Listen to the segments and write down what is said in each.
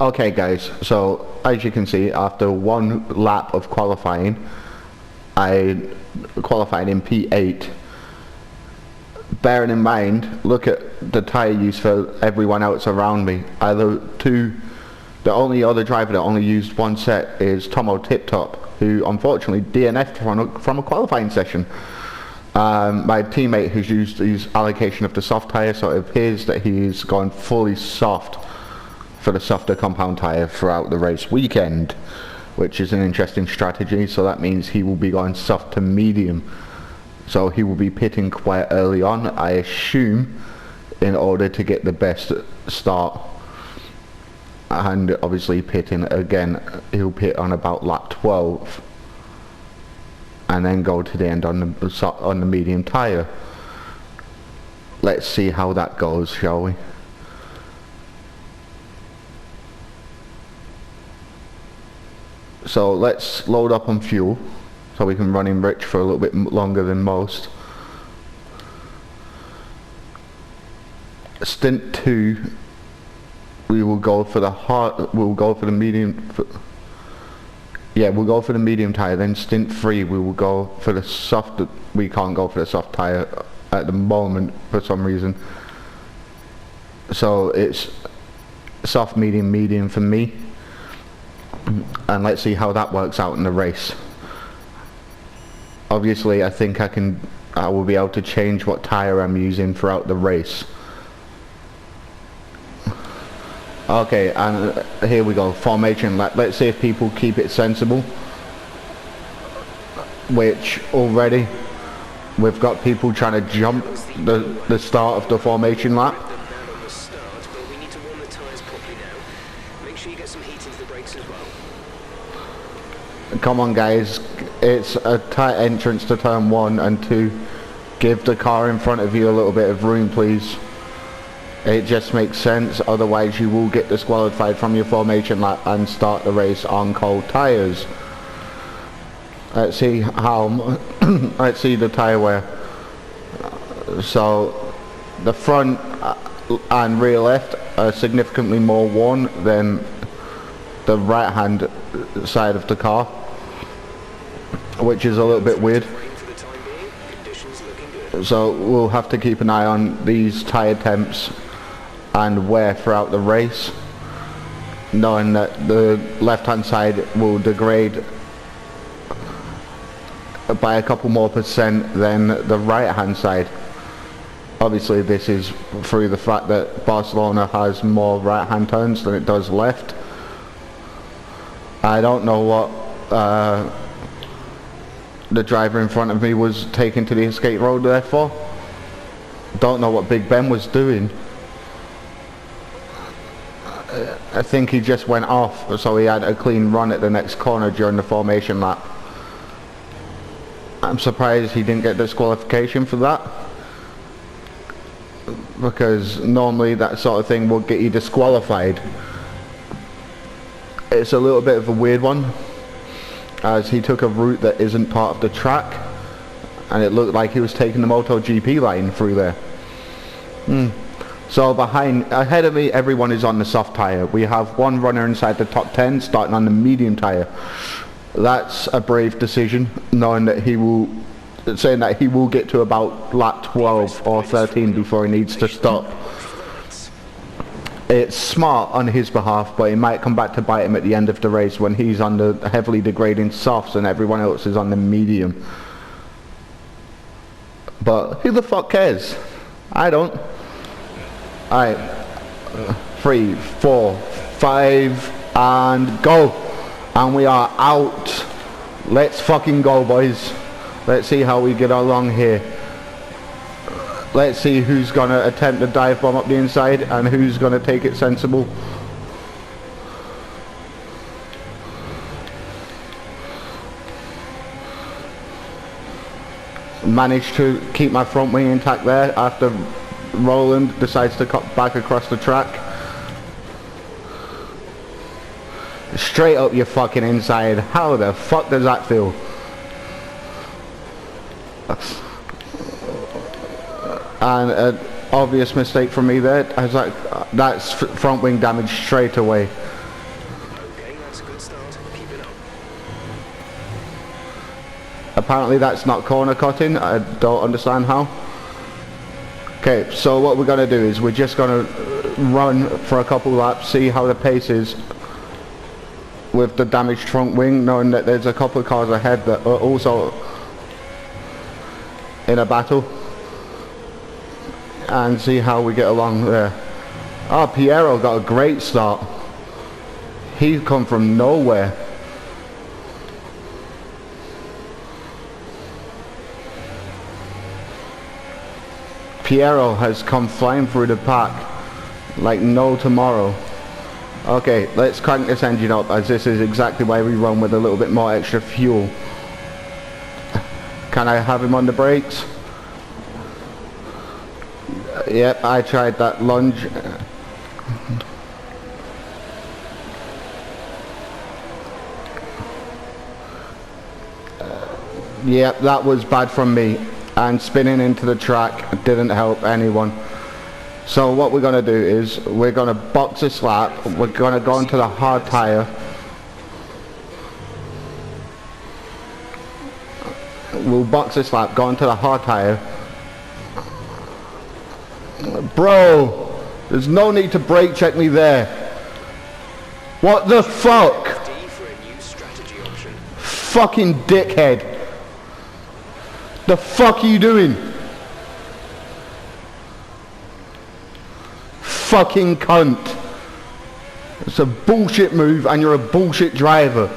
Okay guys, so as you can see, after one lap of qualifying, I qualified in P8. Bearing in mind, look at the tyre use for everyone else around me. The only other driver that only used one set is Tomo Tiptop, who unfortunately DNF'd from a qualifying session. My teammate who's used his allocation of the soft tyre, so it appears that he's gone fully soft for the softer compound tyre throughout the race weekend, which is an interesting strategy. So that means he will be going soft to medium, so he will be pitting quite early on, I assume, in order to get the best start. And obviously pitting again, he'll pit on about lap 12 and then go to the end on the medium tyre. Let's see how that goes, shall we? So let's load up on fuel so we can run him rich for a little bit longer than most. Stint 2, we will go for the medium. We'll go for the medium tyre. Then stint 3, we will go for the soft. We can't go for the soft tyre at the moment for some reason. So it's soft, medium, medium for me. And let's see how that works out in the race. Obviously, I think I will be able to change what tyre I'm using throughout the race. Okay, and here we go, formation lap. Let's see if people keep it sensible. Which already we've got people trying to jump the start of the formation lap. Come on guys, it's a tight entrance to turn 1 and 2. Give the car in front of you a little bit of room, please. It just makes sense, otherwise you will get disqualified from your formation lap and start the race on cold tyres. Let's see let's see the tyre wear. So the front and rear left are significantly more worn than the right hand side of the car, which is a little bit weird. So we'll have to keep an eye on these tyre temps and wear throughout the race, knowing that the left hand side will degrade by a couple more % than the right hand side. Obviously this is through the fact that Barcelona has more right hand turns than it does left. I don't know what the driver in front of me was taking to the escape road there for. Don't know what Big Ben was doing. I think he just went off, so he had a clean run at the next corner during the formation lap. I'm surprised he didn't get disqualification for that, because normally that sort of thing will get you disqualified. It's a little bit of a weird one, as he took a route that isn't part of the track, and it looked like he was taking the MotoGP line through there. So ahead of me, everyone is on the soft tyre. We have one runner inside the top 10 starting on the medium tyre. That's a brave decision, knowing that saying that he will get to about lap 12 or 13 before he needs to stop. It's smart on his behalf, but it might come back to bite him at the end of the race when he's on the heavily degrading softs and everyone else is on the medium. But who the fuck cares? I don't. Alright, 3, 4, 5, and go. And we are out. Let's fucking go, boys. Let's see how we get along here. Let's see who's gonna attempt a dive bomb up the inside and who's gonna take it sensible. Managed to keep my front wing intact there after Roland decides to cut back across the track. Straight up your fucking inside. How the fuck does that feel? And an obvious mistake from me there. I was like, that's front wing damage straight away. Apparently that's not corner cutting. I don't understand how. Okay, so what we're going to do is we're just going to run for a couple laps, see how the pace is with the damaged front wing, knowing that there's a couple of cars ahead that are also in a battle, and see how we get along there. Oh, Piero got a great start. He's come from nowhere. Piero has come flying through the pack like no tomorrow. Okay, let's crank this engine up, as this is exactly why we run with a little bit more extra fuel. Can I have him on the brakes? Yep, I tried that lunge. Yep, that was bad from me. And spinning into the track didn't help anyone. So what we're going to do is we're going to box this lap. We're going to go into the hard tyre. We'll box this lap, go into the hard tyre. Bro, there's no need to brake check me there. What the fuck? Fucking dickhead. The fuck are you doing? Fucking cunt. It's a bullshit move and you're a bullshit driver.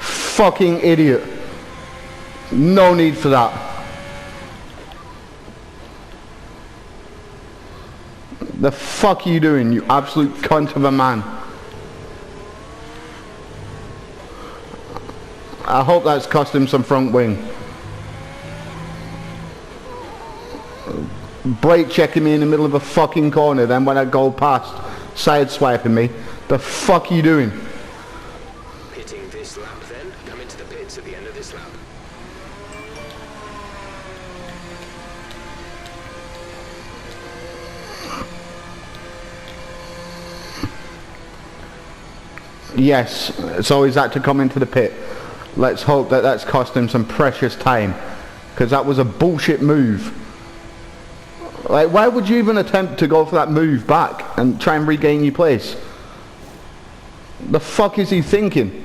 Fucking idiot. No need for that. The fuck are you doing, you absolute cunt of a man? I hope that's cost him some front wing. Brake checking me in the middle of a fucking corner, then when I go past, side swiping me. The fuck are you doing? Pitting this lap then. Come into the pits at the end of this lap. Yes, so he's had to come into the pit. Let's hope that that's cost him some precious time, because that was a bullshit move. Like, why would you even attempt to go for that move back and try and regain your place? The fuck is he thinking?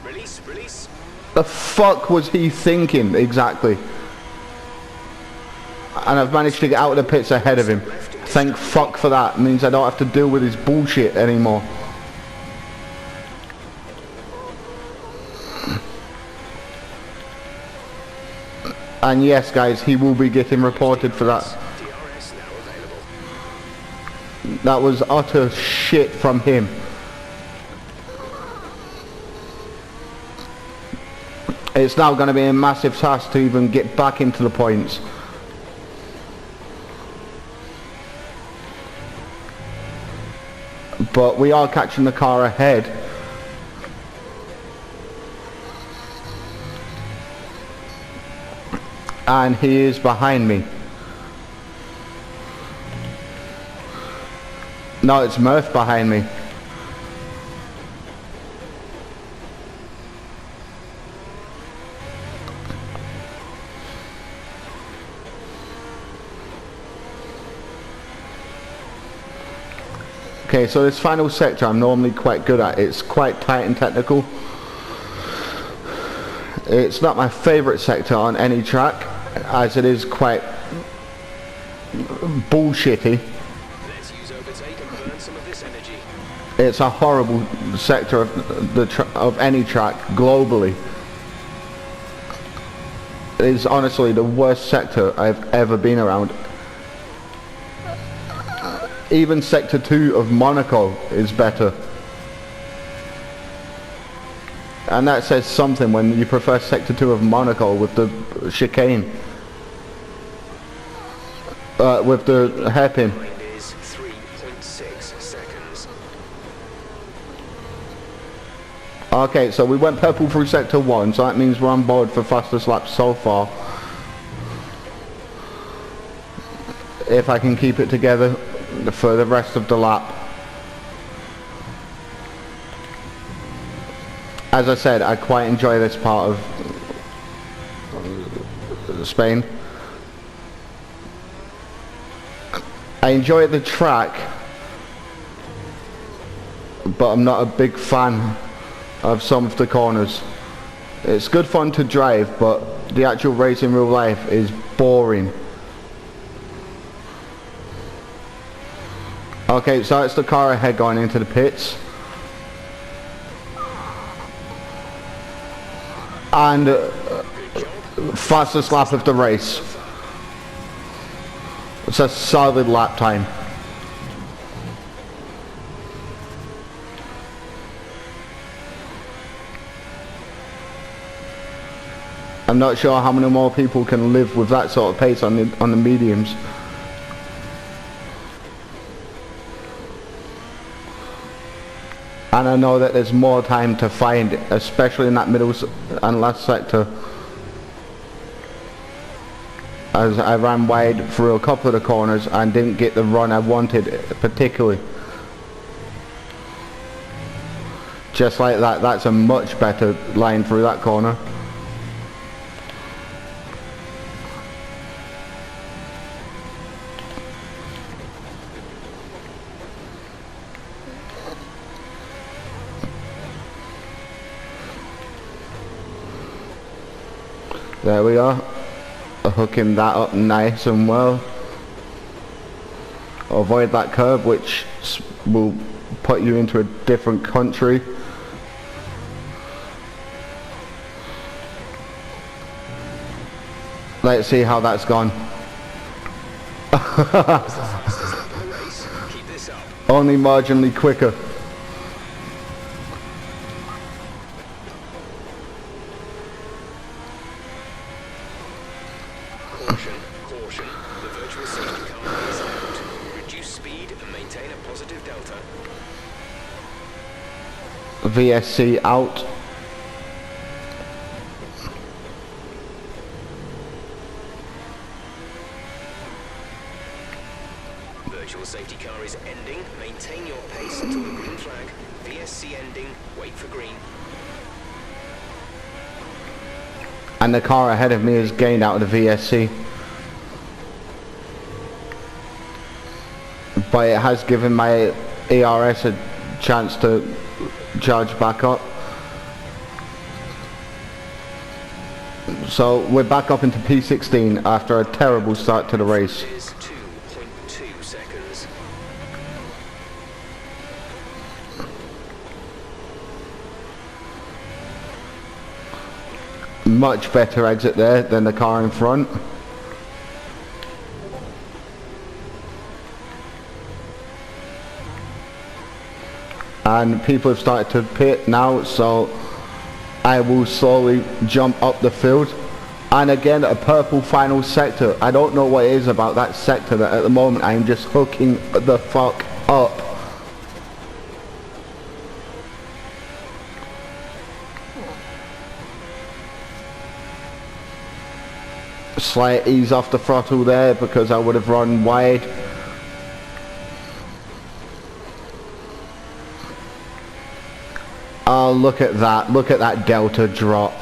Release, release. The fuck was he thinking exactly? And I've managed to get out of the pits ahead of him. Thank fuck for that. It means I don't have to deal with his bullshit anymore. And yes guys, he will be getting reported for that. That was utter shit from him. It's now going to be a massive task to even get back into the points. But we are catching the car ahead. And he is behind me. No, it's Murph behind me. Okay, so this final sector I'm normally quite good at. It's quite tight and technical. It's not my favourite sector on any track, as it is quite bullshitty. Let's use overtake and burn some of this energy. It's a horrible sector of any track globally. It is honestly the worst sector I've ever been around. Even Sector 2 of Monaco is better. And that says something when you prefer Sector 2 of Monaco with the chicane. With the hairpin. Is 3.6 seconds. Okay, so we went purple through Sector 1, so that means we're on board for fastest lap so far. If I can keep it together for the rest of the lap. as I said, I quite enjoy this part of Spain. I enjoy the track, but I'm not a big fan of some of the corners. It's good fun to drive, but the actual race in real life is boring. Okay, so it's the car ahead going into the pits. And fastest lap of the race. It's a solid lap time. I'm not sure how many more people can live with that sort of pace on the mediums. And I know that there's more time to find, especially in that middle and last sector. As I ran wide through a couple of the corners and didn't get the run I wanted particularly. Just like that, that's a much better line through that corner. There we are, hooking that up nice and well. Avoid that curve, which will put you into a different country. Let's see how that's gone. Only marginally quicker. Caution. The virtual safety car is out. Reduce speed and maintain a positive delta. VSC out. Virtual safety car is ending. Maintain your pace until the green flag. VSC ending. Wait for green. And the car ahead of me has gained out of the VSC. But it has given my ERS a chance to charge back up. So we're back up into P16 after a terrible start to the race. Is 2.2 seconds. Much better exit there than the car in front. And people have started to pit now, so I will slowly jump up the field. And again, a purple final sector. I don't know what it is about that sector that at the moment I'm just hooking the fuck up. Slight ease off the throttle there because I would have run wide. Oh, look at that delta drop.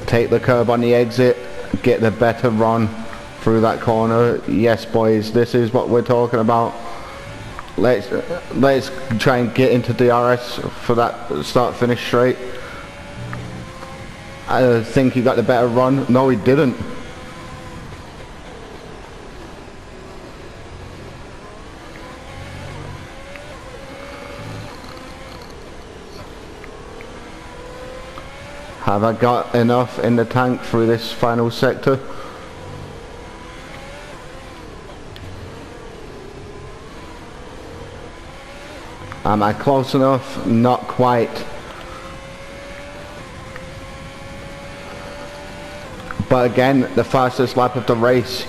Take the curb on the exit, get the better run through that corner. Yes boys, this is what we're talking about. Let's try and get into DRS for that start finish straight. I think he got the better run. No, he didn't. Have I got enough in the tank through this final sector? Am I close enough? Not quite. But again, the fastest lap of the race.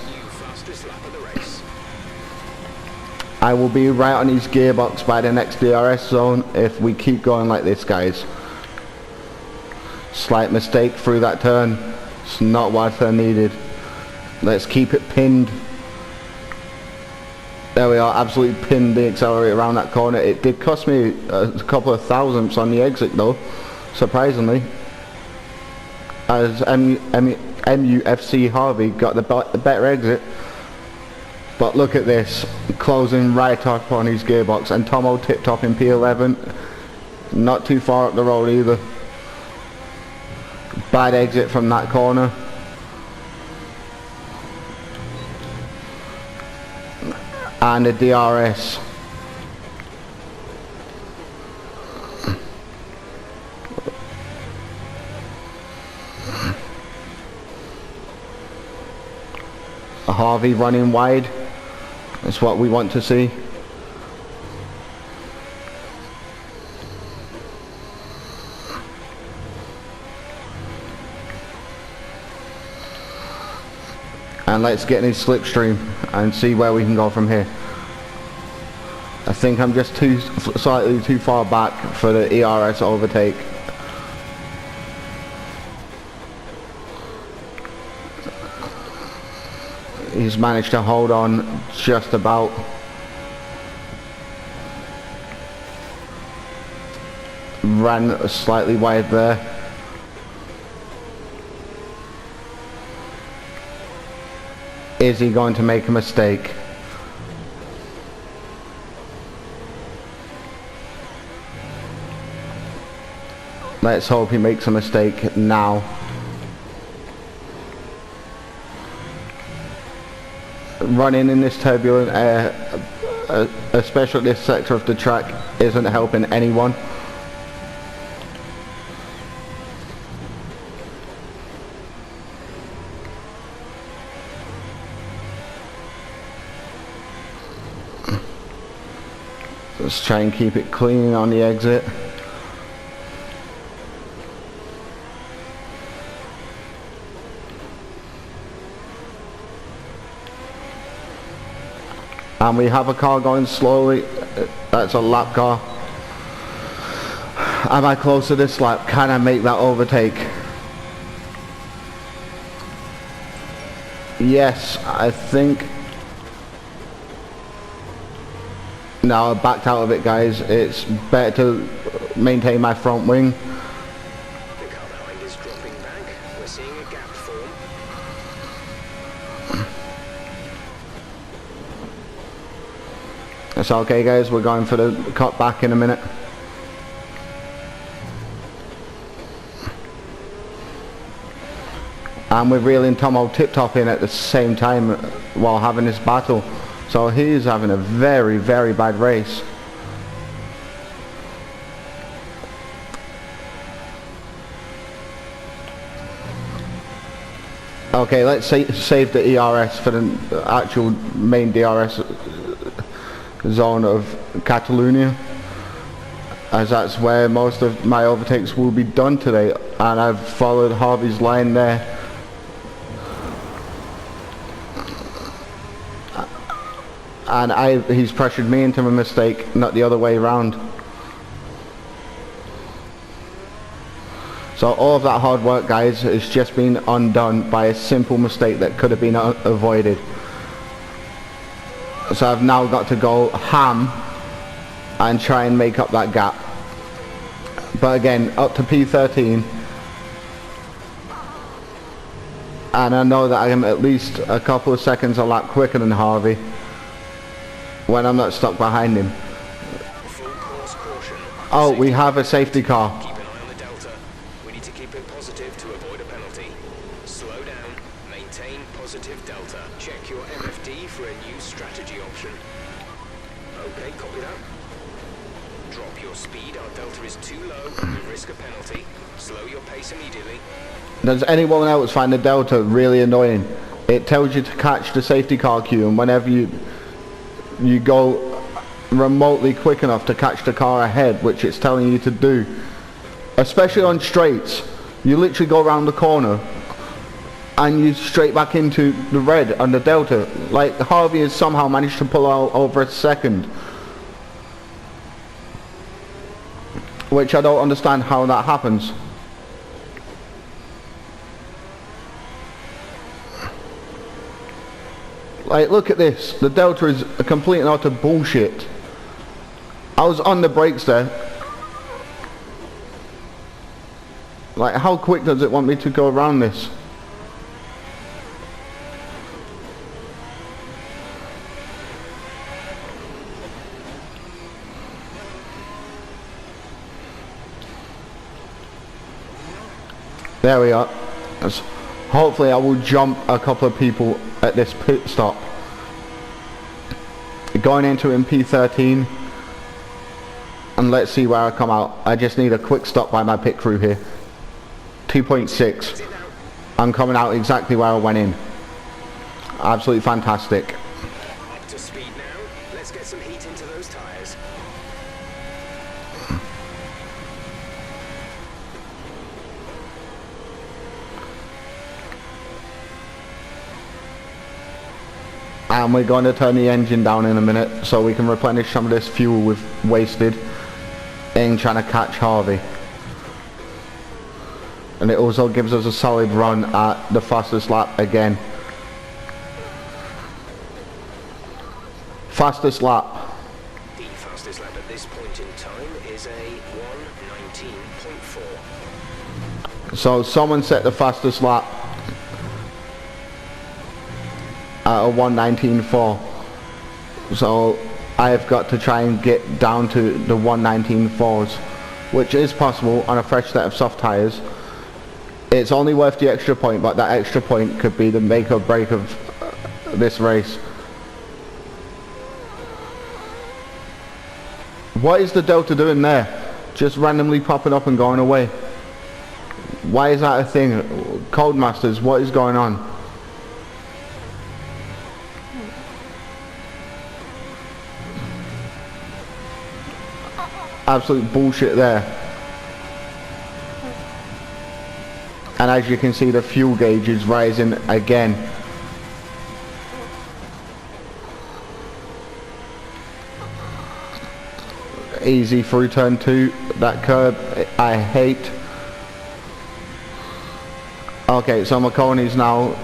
I will be right on his gearbox by the next DRS zone if we keep going like this, guys. Slight mistake through that turn. It's not what I needed. Let's keep it pinned. There we are, absolutely pinned the accelerator around that corner. It did cost me a couple of thousandths on the exit though, surprisingly. As MUFC Harvey got the better exit. But look at this, closing right up on his gearbox, and Tomo Tip Top in P11, not too far up the road either. Bad exit from that corner. And a DRS. Harvey running wide. That's what we want to see. And let's get in his slipstream and see where we can go from here. I think I'm just slightly too far back for the ERS overtake. He's managed to hold on just about. Ran slightly wide there. Is he going to make a mistake? Let's hope he makes a mistake now. Running in this turbulent air, especially this sector of the track, isn't helping anyone. Let's try and keep it clean on the exit. And we have a car going slowly. That's a lap car. Am I close to this lap? Can I make that overtake? Yes, I think. No, I backed out of it, guys. It's better to maintain my front wing. The car behind is dropping back. We're seeing a gap form. It's okay, guys. We're going for the cut back in a minute. And we're reeling Tomo Tip Top in at the same time while having this battle. So he's having a very, very bad race. Okay, let's save the ERS for the actual main DRS zone of Catalonia, as that's where most of my overtakes will be done today, and I've followed Harvey's line there. And he's pressured me into a mistake, not the other way around. So all of that hard work, guys, has just been undone by a simple mistake that could have been avoided. So I've now got to go ham and try and make up that gap. But again, up to P13. And I know that I am at least a couple of seconds a lap quicker than Harvey when I'm not stuck behind him. Full course caution. Oh, we have a safety car. Keep an eye on the delta. We need to keep it positive to avoid a penalty. Slow down. Maintain positive delta. Check your MFD for a new strategy option. Okay, copy that. Drop your speed. Our delta is too low. You risk a penalty. Slow your pace immediately. Does anyone else find the delta really annoying? It tells you to catch the safety car queue, and whenever you go remotely quick enough to catch the car ahead, which it's telling you to do, especially on straights, you literally go around the corner and you straight back into the red on the delta. Like Harvey has somehow managed to pull out over a second, which I don't understand how that happens. Like, look at this. The Delta is a complete and utter bullshit. I was on the brakes there. Like, how quick does it want me to go around this? There we are. Hopefully I will jump a couple of people at this pit stop. Going into in P13. And let's see where I come out. I just need a quick stop by my pit crew here. 2.6. I'm coming out exactly where I went in. Absolutely fantastic. Up to speed now. Let's get some heat into those tires. And we're going to turn the engine down in a minute so we can replenish some of this fuel we've wasted in trying to catch Harvey. And it also gives us a solid run at the fastest lap again. Fastest lap. The fastest lap at this point in time is a 1:19.4. So someone set the fastest lap at a 1:19.4. So I've got to try and get down to the 1:19.4s, which is possible on a fresh set of soft tyres. It's only worth the extra point, but that extra point could be the make or break of this race. What is the Delta doing there? Just randomly popping up and going away. Why is that a thing? Codemasters, what is going on? Absolute bullshit there. And as you can see, the fuel gauge is rising again. Easy through turn 2. That curb I hate. Okay, so McConaughey's now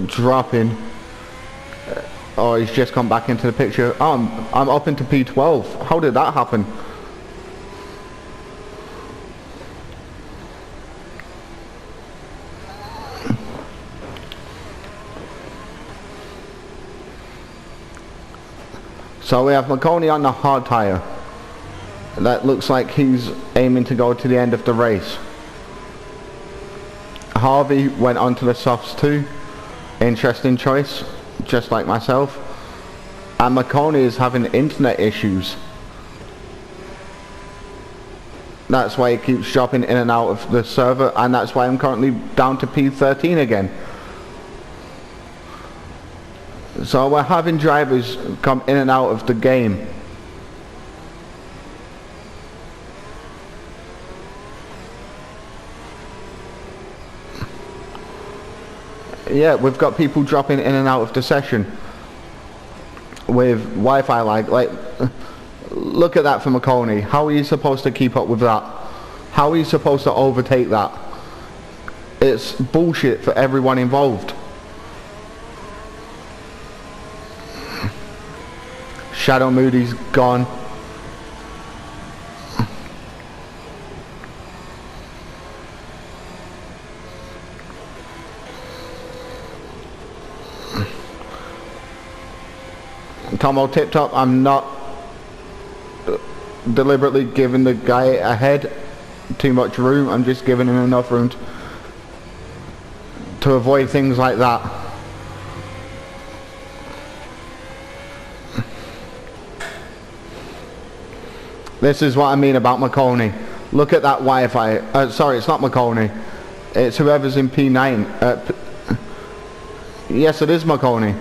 dropping. Oh, he's just come back into the picture. Oh, I'm up into P12. How did that happen? So we have McConaughey on the hard tyre. That looks like he's aiming to go to the end of the race. Harvey went onto the softs too. Interesting choice, just like myself. And McConaughey is having internet issues. That's why he keeps dropping in and out of the server, and that's why I'm currently down to P13 again. So we're having drivers come in and out of the game. Yeah, we've got people dropping in and out of the session with Wi-Fi lag. Like, look at that for McConaughey. How are you supposed to keep up with that? How are you supposed to overtake that? It's bullshit for everyone involved. Shadow Moody's gone. Tomo Tip Top, I'm not deliberately giving the guy ahead too much room. I'm just giving him enough room to avoid things like that. This is what I mean about McConaughey. Look at that Wi-Fi. Sorry, it's not McConaughey. It's whoever's in P9. Yes, it is McConaughey.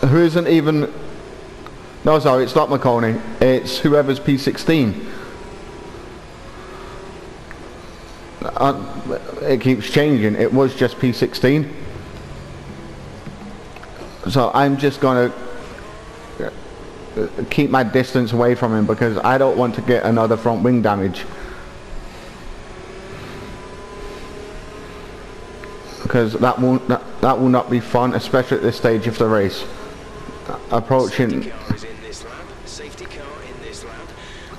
Who isn't even... No, sorry, it's not McConaughey. It's whoever's P16. It keeps changing. It was just P16. So I'm just going to keep my distance away from him because I don't want to get another front wing damage. because that will not be fun, especially at this stage of the race. Approaching. Safety car is in this lap. Safety car in this lap.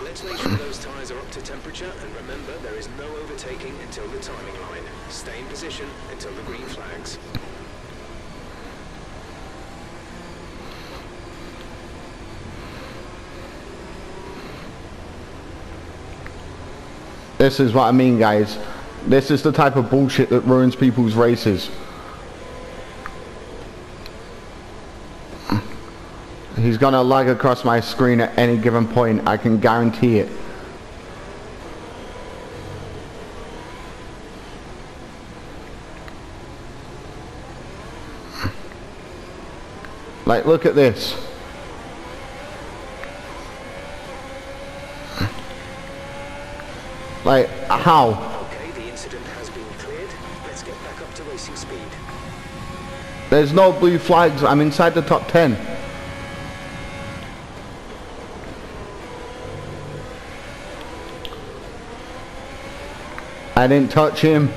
Let's make sure those tyres are up to temperature, and remember, there is no overtaking until the timing line. Stay in position until the green flags. This is what I mean, guys. This is the type of bullshit that ruins people's races. He's gonna lag across my screen at any given point, I can guarantee it. Like, look at this. Like, how? Okay, the incident has been cleared. Let's get back up to racing speed. There's no blue flags. I'm inside the top 10. I didn't touch him.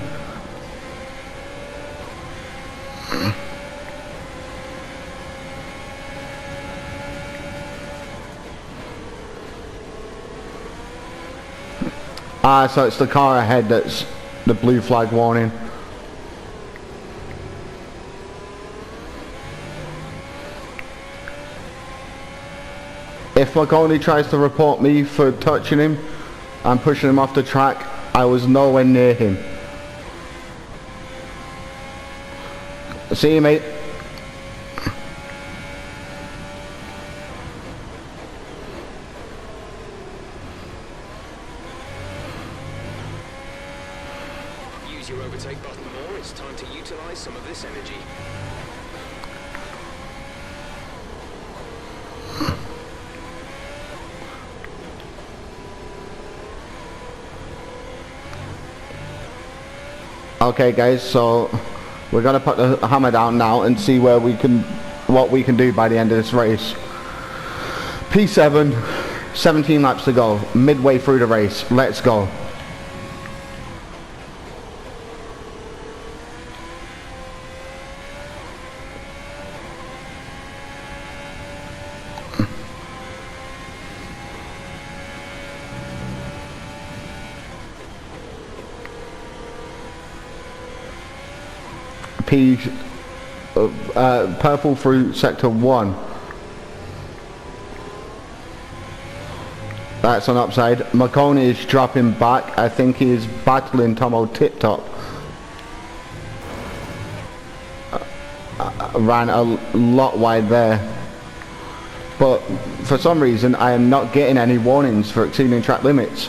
Ah, so it's the car ahead that's the blue flag warning. If Marconi tries to report me for touching him and pushing him off the track, I was nowhere near him. See you, mate. Use your overtake button more. It's time to utilize some of this energy. Okay guys, so we're gonna put the hammer down now and see what we can do by the end of this race. P7, 17 laps to go, midway through the race. Let's go. Purple through sector 1. That's an upside. Marconi is dropping back. I think he is battling Tomo Tip Top. Ran a lot wide there. But for some reason I am not getting any warnings for exceeding track limits.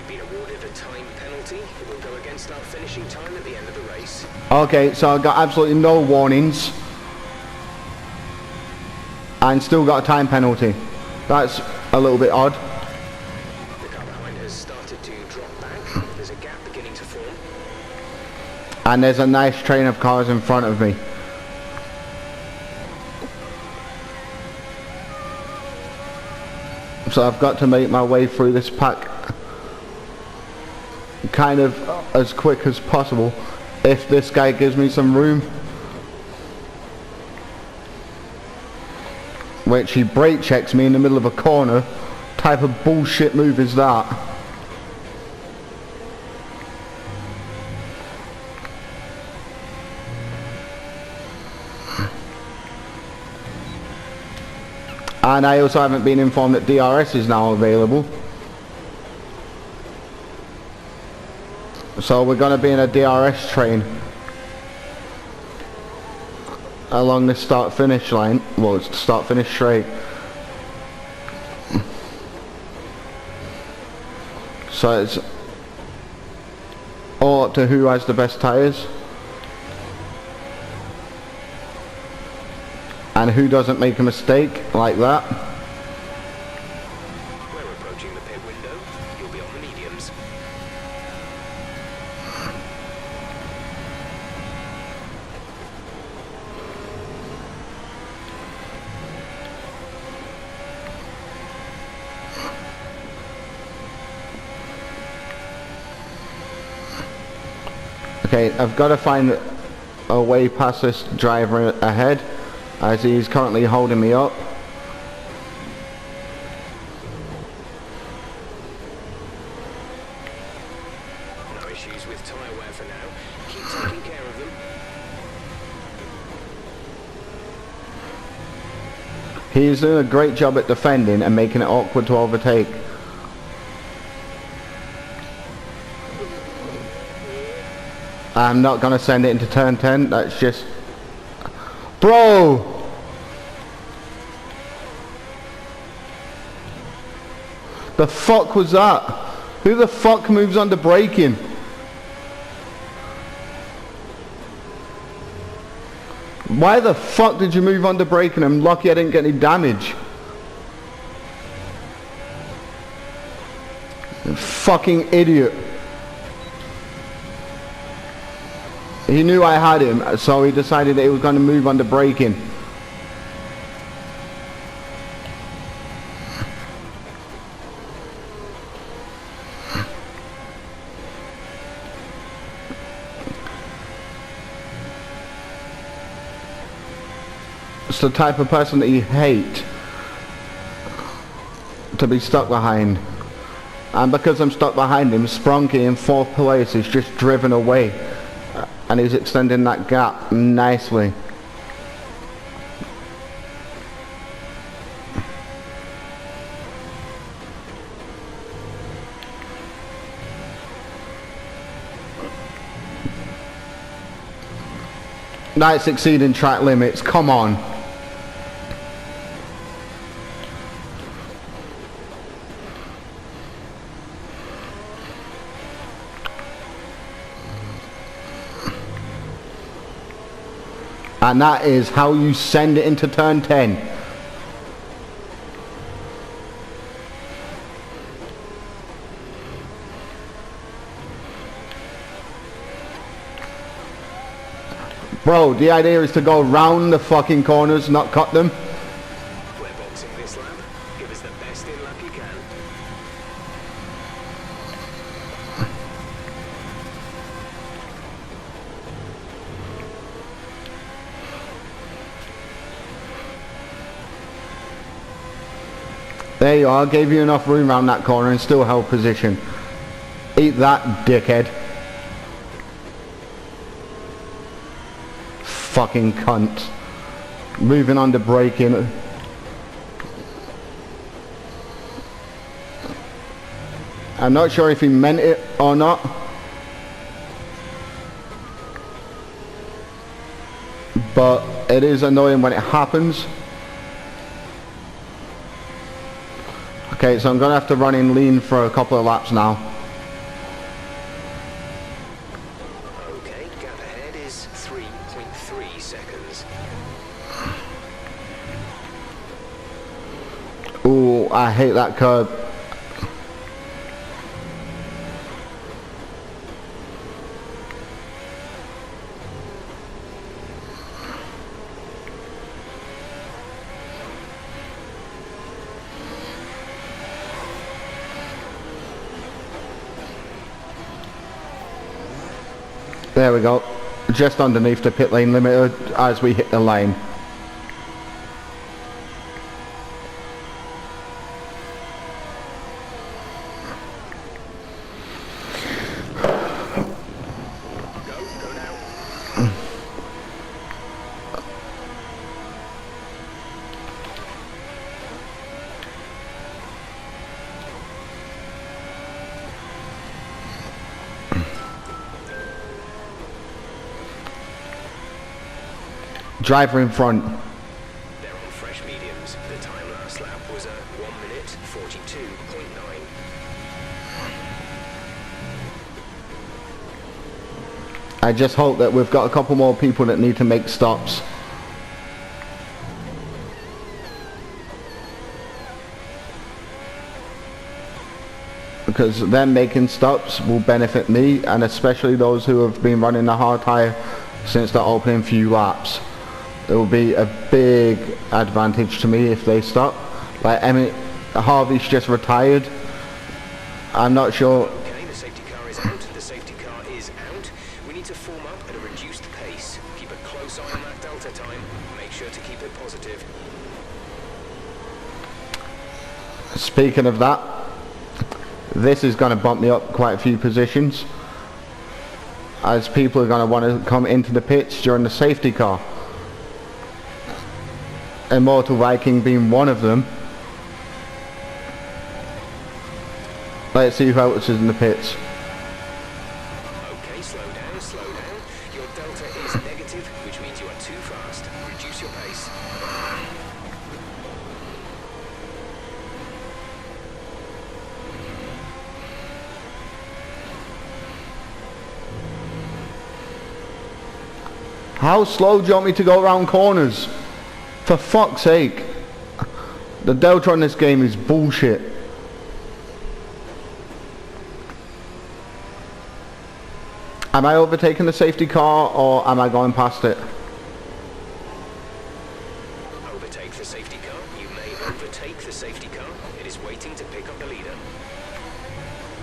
Been awarded a time penalty. It will go against our finishing time at the end of the race. Okay, so I got absolutely no warnings and still got a time penalty. That's a little bit odd. The car behind has started to drop back. There's a gap beginning to form. And there's a nice train of cars in front of me. So I've got to make my way through this pack kind of as quick as possible if this guy gives me some room, which he brake checks me in the middle of a corner. Type of bullshit move is that? And I also haven't been informed that DRS is now available. So we're going to be in a DRS train along the start-finish line. Well, it's start-finish straight. So it's all up to who has the best tyres and who doesn't make a mistake like that. We're Okay, I've got to find a way past this driver ahead, as he's currently holding me up. No issues with tyre wear for now. Keep taking care of them. He's doing a great job at defending and making it awkward to overtake. I'm not going to send it into turn 10, that's just... Bro! The fuck was that? Who the fuck moves under braking? Why the fuck did you move under braking? I'm lucky I didn't get any damage. You fucking idiot. He knew I had him, so he decided that he was going to move under braking. It's the type of person that you hate to be stuck behind. And because I'm stuck behind him, Sprunky in 4th place is just driven away. And he's extending that gap nicely. That's exceeding track limits, come on. And that is how you send it into turn 10. Bro, the idea is to go round the fucking corners, not cut them. We're boxing this lap. Give us the best in luck you can. There you are, gave you enough room around that corner and still held position. Eat that, dickhead. Fucking cunt. Moving under braking. I'm not sure if he meant it or not. But it is annoying when it happens. Okay, so I'm going to have to run in lean for a couple of laps now. Okay, gap ahead is 3.3 seconds. Ooh, I hate that curb. There we go, just underneath the pit lane limiter as we hit the line. Go now. Driver in front. They're on fresh mediums. The time last lap was a 1 minute 42.9. I just hope that we've got a couple more people that need to make stops. Because them making stops will benefit me, and especially those who have been running the hard tyre since the opening few laps. It will be a big advantage to me if they stop. Like Harvey's just retired. I'm not sure. Okay, the safety car is out. The safety car is out. We need to close eye on that delta time. Make sure to keep it positive. Speaking of that, this is going to bump me up quite a few positions, as people are going to want to come into the pits during the safety car. Immortal Viking being one of them. Let's see who else is in the pits. Okay, slow down, slow down. Your delta is negative, which means you are too fast. Reduce your pace. How slow do you want me to go around corners? For fuck's sake. The delta on this game is bullshit. Am I overtaking the safety car or am I going past it? Overtake the safety car. You may overtake the safety car. It is waiting to pick up the leader.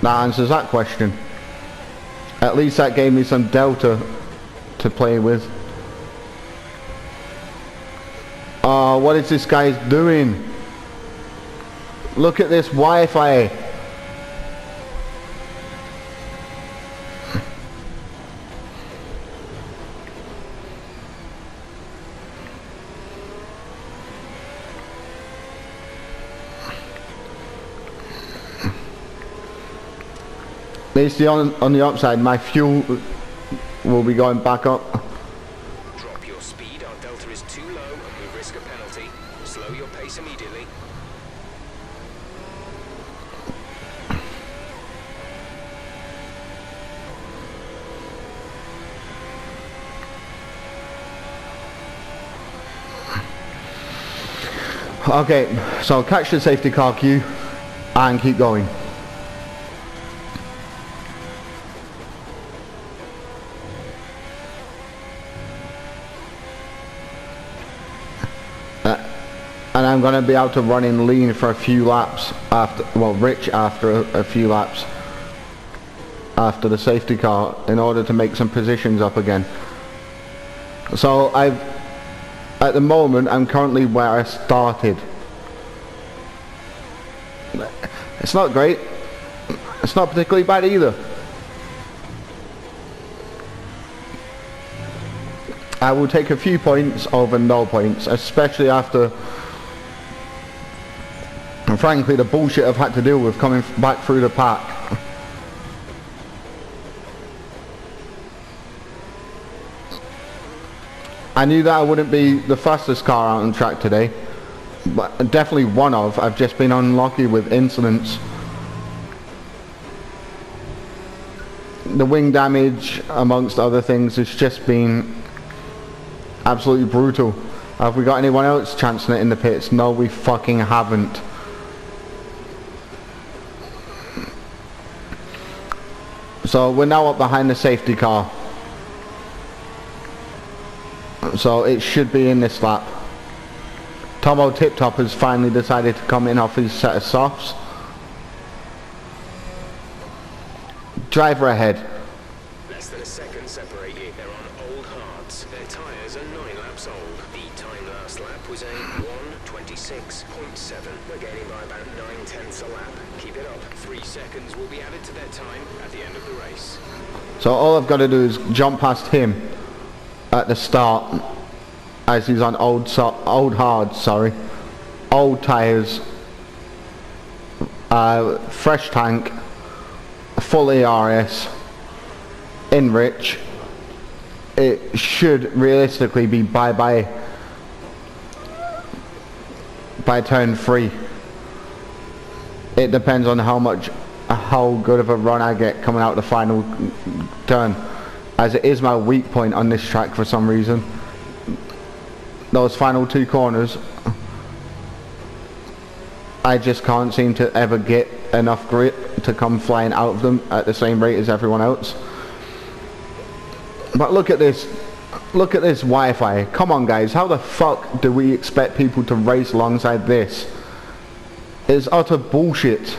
That answers that question. At least that gave me some delta to play with. Oh, what is this guy doing? Look at this Wi-Fi. At least on the upside, my fuel will be going back up. Drop your speed. Our delta is too low and we risk a penalty. Slow your pace immediately. Okay, so catch the safety car queue and keep going. And I'm going to be able to run in lean for a few laps after, well, rich after a few laps after the safety car in order to make some positions up again. So at the moment I'm currently where I started. It's not great. It's not particularly bad either. I will take a few points over no points, especially after, and frankly, the bullshit I've had to deal with coming back through the pack. I knew that I wouldn't be the fastest car out on track today, but definitely one of. I've just been unlucky with incidents. The wing damage, amongst other things, has just been absolutely brutal. Have we got anyone else chancing it in the pits? No, we fucking haven't. So we're now up behind the safety car. So it should be in this lap. Tomo Tip Top has finally decided to come in off his set of softs. Driver ahead. Less than a second separate you. They're on old hards. Their tyres are 9 laps old. The time last lap was a 1:26.7. We're gaining by about 9/10 a lap. Keep it up. 3 seconds will be added to their time at the end of the race. So all I've got to do is jump past him at the start, as he's on old hards, sorry, old tyres, fresh tank, full ERS, in rich. It should realistically be bye-bye by turn 3. It depends on how good of a run I get coming out the final turn, as it is my weak point on this track for some reason. Those final 2 corners, I just can't seem to ever get enough grip to come flying out of them at the same rate as everyone else. But look at this Wi-Fi. Come on guys, how the fuck do we expect people to race alongside this? It's utter bullshit.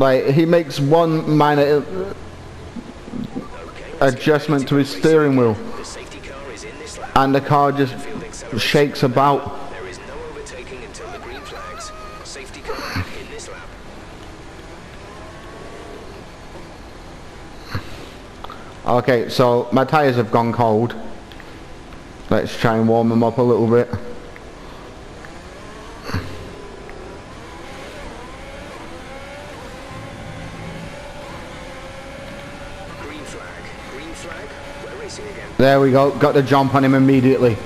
Like, he makes one minor Okay, adjustment to his steering wheel, the safety car is in this lap. and the car just Field acceleration. shakes about. There is no overtaking until the green flags. Safety car in this lap. Okay, so my tyres have gone cold. Let's try and warm them up a little bit. Green flag. Green flag. We're racing again. There we go, got the jump on him immediately.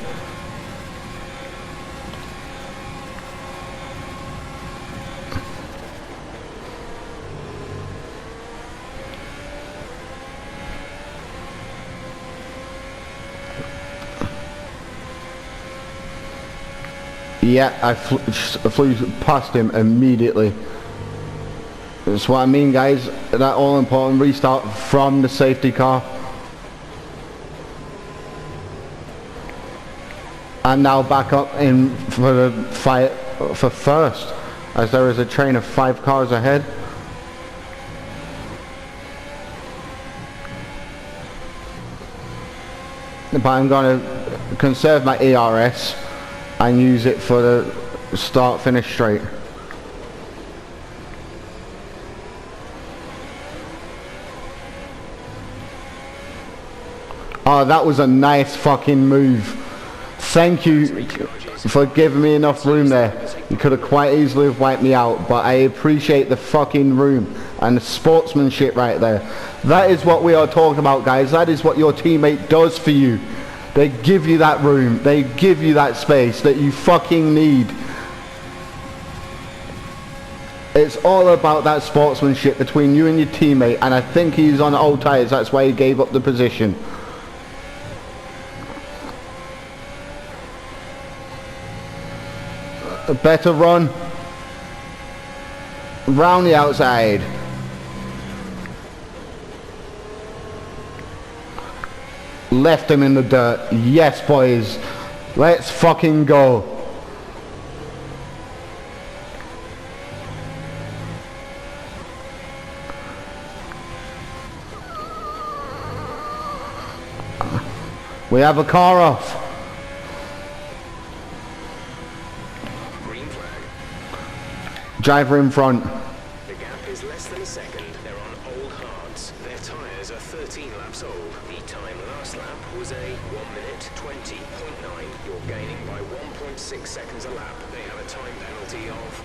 Yeah, I flew past him immediately. That's what I mean, guys. That all important restart from the safety car. And now back up in for the fight for first, as there is a train of 5 cars ahead. But I'm going to conserve my ERS and use it for the start finish straight. Oh, that was a nice fucking move. Thank you for giving me enough room there. You could have quite easily have wiped me out, but I appreciate the fucking room and the sportsmanship right there. That is what we are talking about, guys. That is what your teammate does for you. They give you that room. They give you that space that you fucking need. It's all about that sportsmanship between you and your teammate, and I think he's on old tyres. That's why he gave up the position. A better run. Round the outside. Left him in the dirt. Yes, boys. Let's fucking go. We have a car off. Green flag. Driver in front. The gap is less than a second. They're on old hards. Their tyres are 13 laps old. The time last lap was a 1 minute 20.9. You're gaining by 1.6 seconds a lap. They have a time penalty of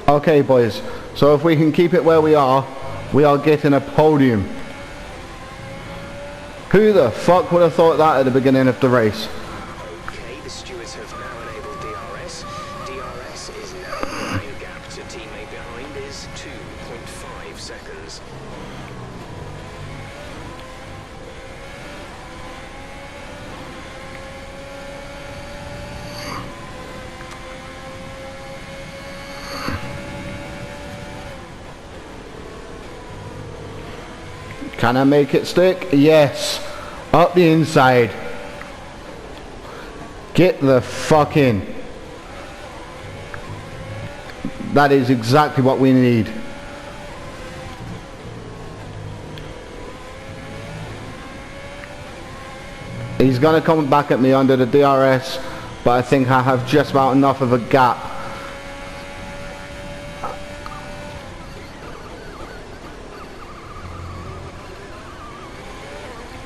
9.0. Okay, boys. So if we can keep it where we are getting a podium. Who the fuck would have thought that at the beginning of the race? Okay, the stewards have now enabled DRS. DRS is now the gap to teammate behind is 2.5 seconds. Can I make it stick? Yes. Up the inside. Get the fuck in. That is exactly what we need. He's going to come back at me under the DRS, but I think I have just about enough of a gap.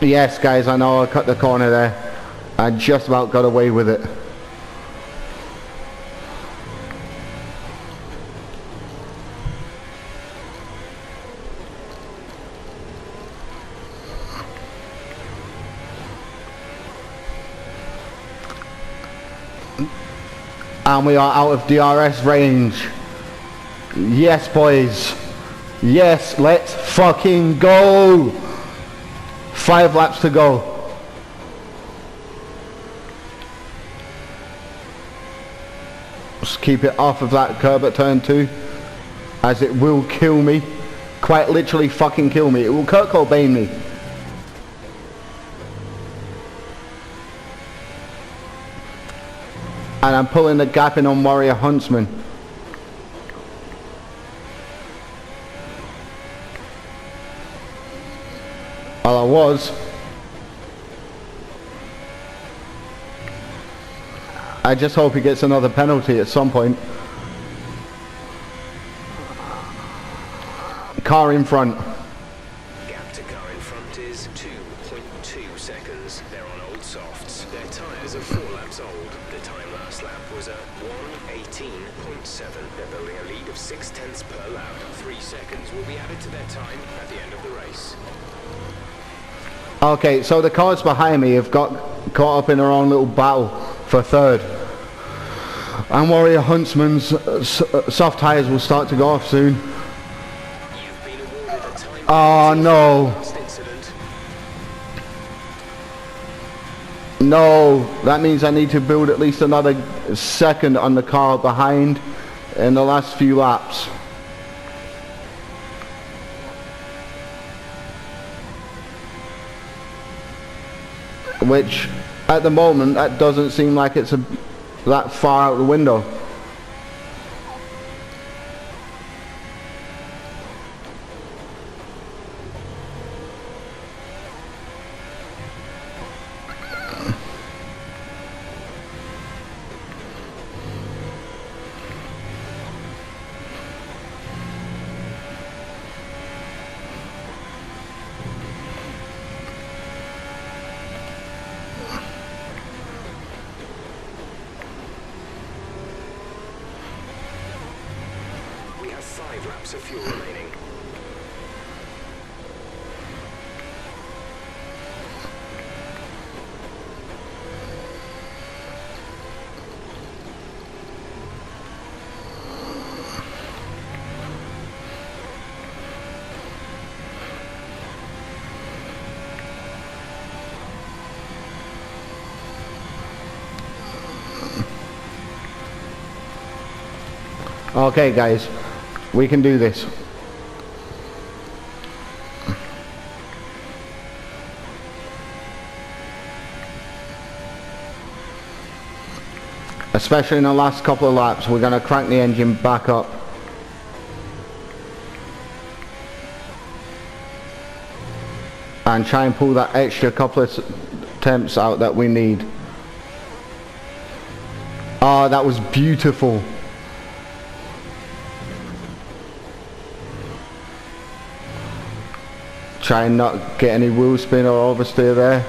Yes, guys, I know I cut the corner there. I just about got away with it. And we are out of DRS range. Yes, boys. Yes, let's fucking go. 5 laps to go. Just keep it off of that curb at turn 2, as it will kill me. Quite literally fucking kill me. It will Kurt Cobain me. And I'm pulling the gap in on Warrior Huntsman. Well, I was. I just hope he gets another penalty at some point. Car in front. Gap to car in front is 2.2 seconds. They're on old softs. Their tyres are 4 laps old. The time last lap was at 1:18.7. They're building a lead of 0.6 per lap. 3 seconds will be added to their time at the end of the race. Okay, so the cars behind me have got caught up in their own little battle for third. And Warrior Huntsman's soft tyres will start to go off soon. You've been awarded a time Oh no. last incident. No, that means I need to build at least another second on the car behind in the last few laps. Which, at the moment, that doesn't seem like it's that far out the window. We have 5 laps of fuel remaining. Okay guys, we can do this. Especially in the last couple of laps, we're going to crank the engine back up. And try and pull that extra couple of temps out that we need. Oh, that was beautiful. Try and not get any wheel spin or oversteer there.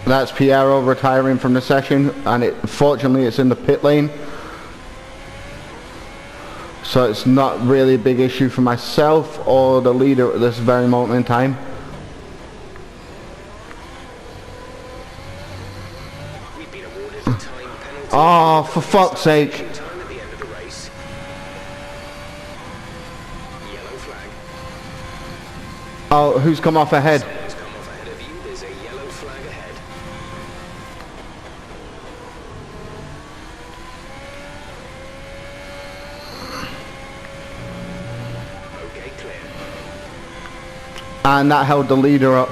That's Piero retiring from the session, and fortunately it's in the pit lane, so it's not really a big issue for myself or the leader at this very moment in time. We've been awarded a time penalty. Oh, for fuck's sake. Time at the end of the race. Yellow flag. Oh, who's come off ahead? Someone's come off ahead of you. There's a yellow flag ahead. Okay, clear. And that held the leader up.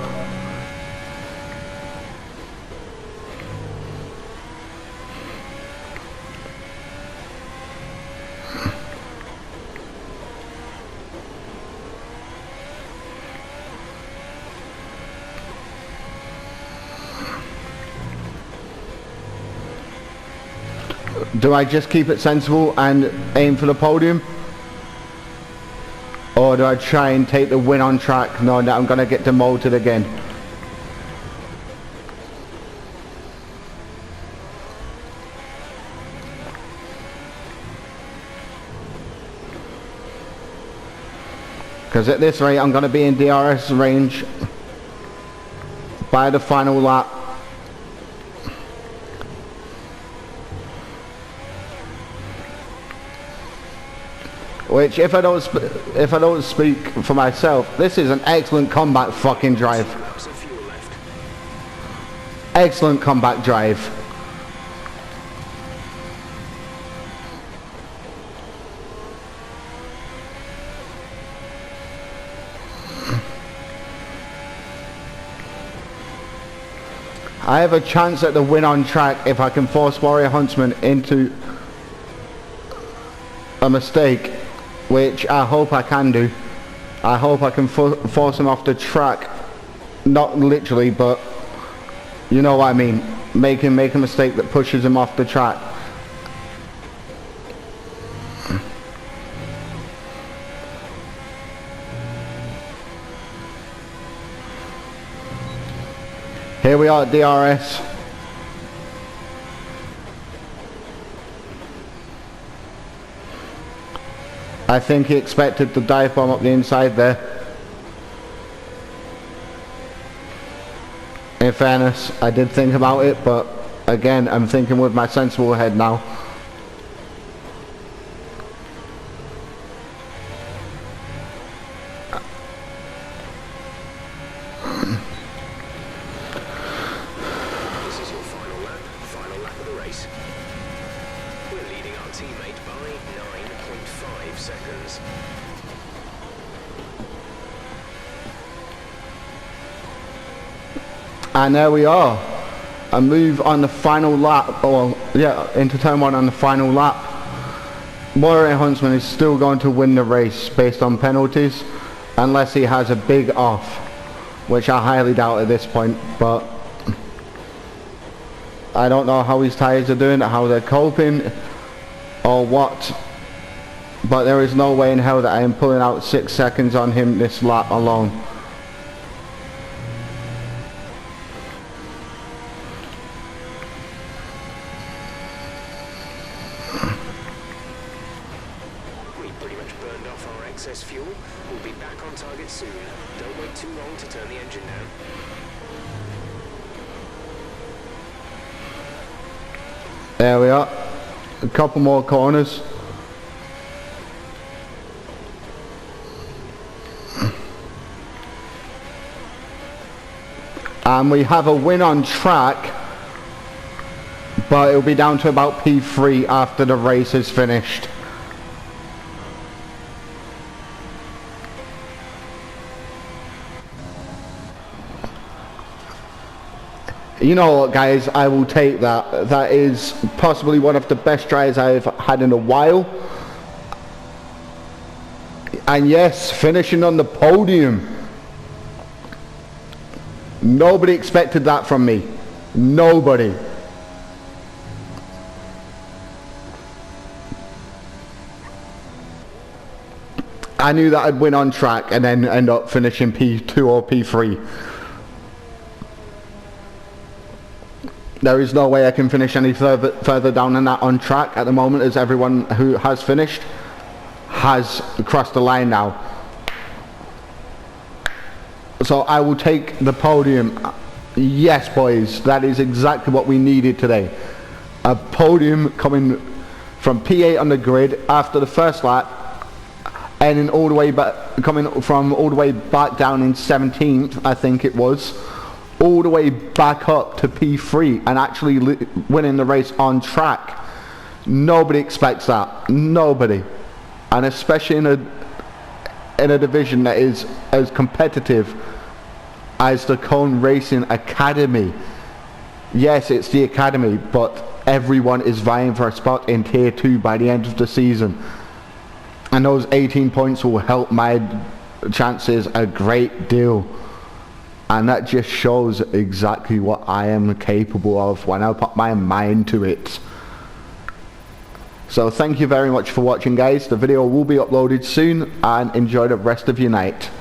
Do I just keep it sensible and aim for the podium? Or do I try and take the win on track knowing that I'm going to get demoted again? Because at this rate I'm going to be in DRS range by the final lap. Which, if I don't speak for myself, this is an excellent comeback fucking drive. 2 laps of fuel left. Excellent comeback drive. I have a chance at the win on track if I can force Warrior Huntsman into a mistake, which I hope I can do. I hope I can force him off the track. Not literally, but you know what I mean. Make a mistake that pushes him off the track. Here we are at DRS. I think he expected the dive bomb up the inside there. In fairness, I did think about it, but again, I'm thinking with my sensible head now. This is your final lap of the race. We're leading our teammate by 9.5 seconds. And there we are. A move on the final lap, or yeah, into turn one on the final lap. Warrior Huntsman is still going to win the race based on penalties, unless he has a big off, which I highly doubt at this point, but I don't know how his tyres are doing, how they're coping, or what, but there is no way in hell that I am pulling out 6 seconds on him this lap alone. Excess fuel. We'll be back on target soon. Don't wait too long to turn the engine down. There we are. A couple more corners. And we have a win on track, but it'll be down to about P3 after the race is finished. You know what, guys, I will take that. That is possibly one of the best drives I've had in a while. And yes, finishing on the podium. Nobody expected that from me. Nobody. I knew that I'd win on track and then end up finishing P2 or P3. There is no way I can finish any further down than that on track at the moment, as everyone who has finished has crossed the line now. So I will take the podium. Yes, boys, that is exactly what we needed today. A podium coming from P8 on the grid after the first lap, and then all the way back, coming from all the way back down in 17th, I think it was, all the way back up to P3 and actually winning the race on track. Nobody expects that. Nobody. And especially in a division that is as competitive as the Cone Racing Academy. Yes, it's the Academy, but everyone is vying for a spot in Tier 2 by the end of the season. And those 18 points will help my chances a great deal. And that just shows exactly what I am capable of when I put my mind to it. So thank you very much for watching, guys. The video will be uploaded soon, and enjoy the rest of your night.